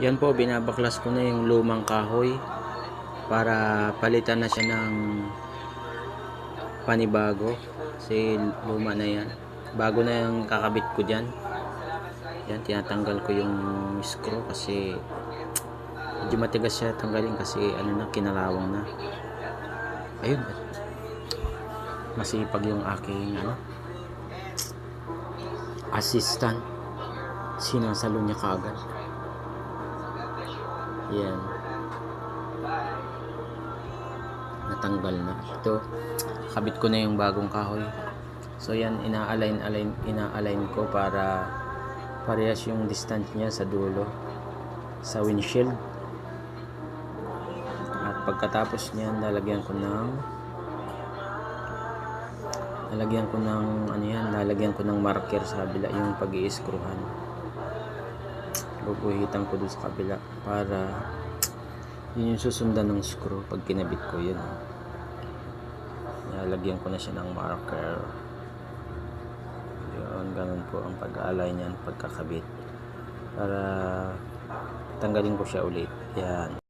Yan po, binabaklas ko na yung lumang kahoy para palitan na siya ng panibago kasi luma na yan. Bago na yung kakabit ko dyan. Yan, tinatanggal ko yung screw kasi medyo matigas siya tanggalin kasi ano na, kinalawang na. Ayun, masipag yung aking assistant, sinasalo niya kaagad. Yan, natanggal na. Ito, kabit ko na yung bagong kahoy. So yan, ina-align ko para parehas yung distance niya sa dulo sa windshield. At pagkatapos niyan, lalagyan ko ng marker sa kabila, yung pag-i-screwhan. Bubuhitan ko doon sa kabila para yun yung susundan ng screw pag kinabit ko yun. Lalagyan ko na siya ng marker. Yun, ganun po ang pag-align niyan, pagkakabit, para tanggalin ko siya ulit. Yan.